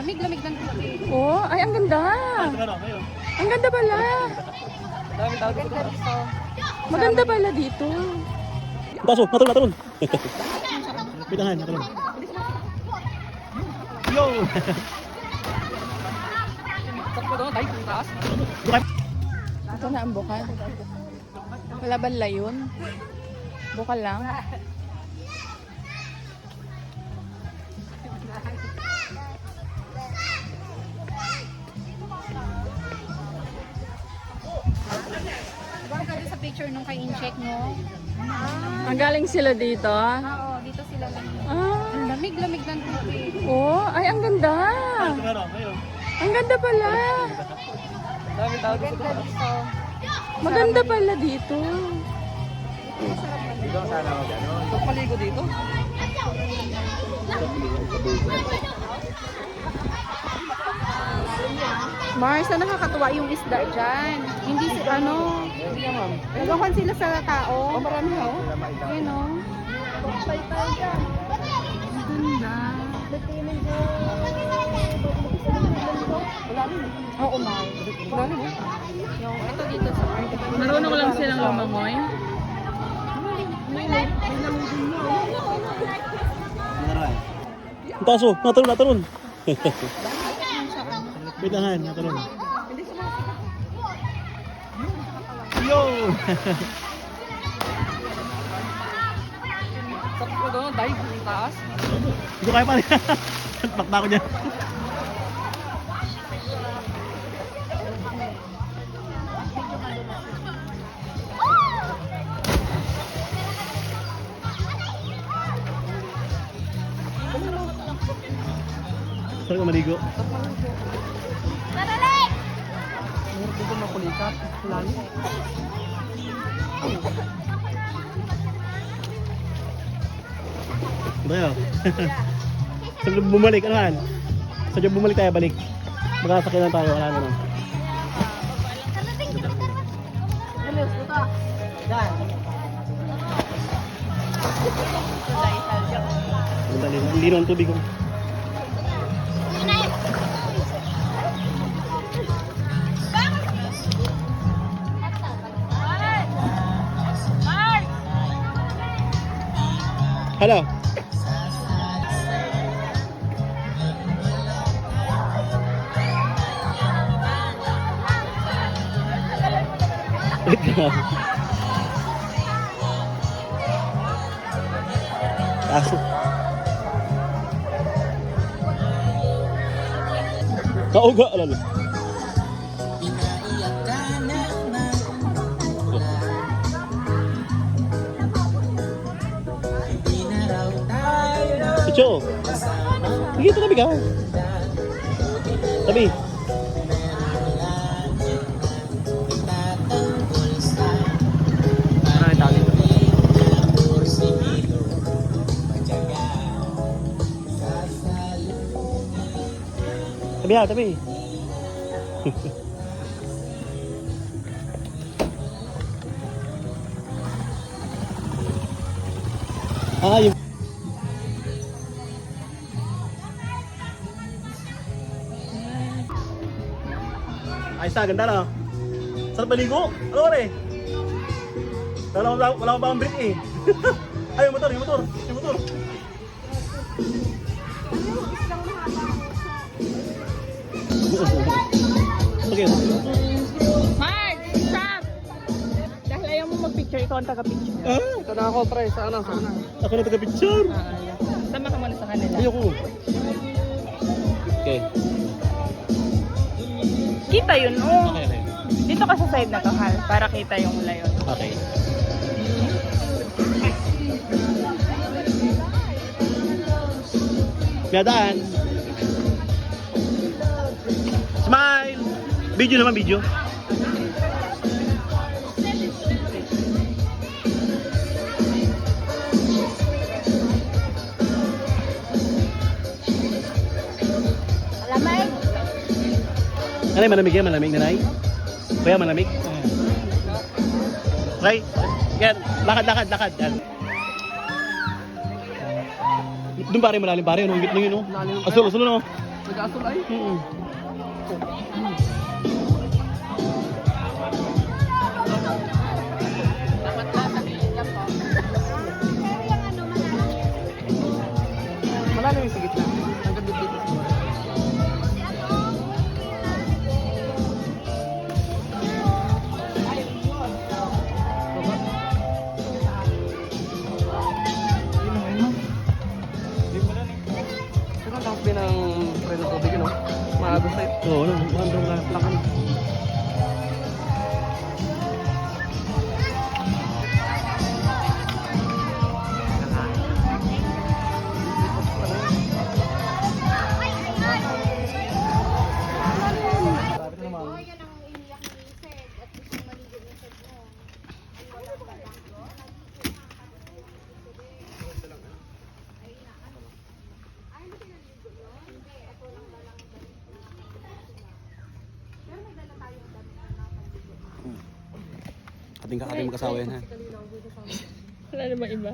Lamig-lamig ng tubig. Oh, ay ang ganda. Ang ganda pala. Ganda dito. Maganda pala dito. Taso, natulun. Pitangan, natulun. Yo! Sakto doon, tayo kung taas. Ito na ang bukal. Wala ba layon? Bukal lang. Diba ka sa picture nung kay Incheck, no? Ang galing sila dito. Oo, dito sila lang. Ah, Ang lamig-lamig ng tubig. oh, ay ang ganda. Ang ganda pala. Ganda dito. Maganda pala dito. Pagpaligo dito. Mars, na nakakatuwa yung isda dyan. Hindi si ano. Nagawan sila sa tao. Oh, marami ha. Yan o. Ganda. Oo, Mar. Yung ito dito sa Mark. Marunong lang silang lumangoy. Taso, natulun. Pitangan, natulun. Yo! Sakto doon, tayo kung taas. Hindi ko kaya pa rin. Pakta ko dyan. Saan ka maligo? Meron dito makulikat. Lalo. Tayo. Saan bumalik? Ano yan? Saan bumalik tayo? Balik. Magkasakyan lang tayo. Wala naman. Hindi naman tubig ko. Hello. Kaso. Kauga lalo. Icho. Sige, ito tabi ka. Tabi. Ay, tabi. Tabi ha, tabi. Yung ayos na, ganda na. Sarap maligo. Ano ba rin? Wala akong bakang break eh. Ay, yung motor. Okay. Mark, stop! Dahil ayaw mo mag-picture, ikaw ang taga-picture. Ito na ako, pre. Sana. Ako na taga-picture. Sama ka muna sa kanila. Ayoko. Okay. Kita yun, oh. Okay. Dito ka sa side na to, Hal, para kita yung layon. Okay. Miadaan. Smile! Video naman, video. Malamig. Nanay, malamig yan, malamig nanay. Kuya, malamig. Right? Yan, lakad. Yan. Doon pare, malalim pare. Anong gitna yun, no? Asul, no? Nag-asul ay? Dapat na sabihin lang po. Malalim yung sa gitna. Hanggang dito. Pero ang tapos din ng preno tubig, no? Maagos tayo. Oo, no? Maandong lakan. Ating mag-asawa yan, ha? Wala namang iba.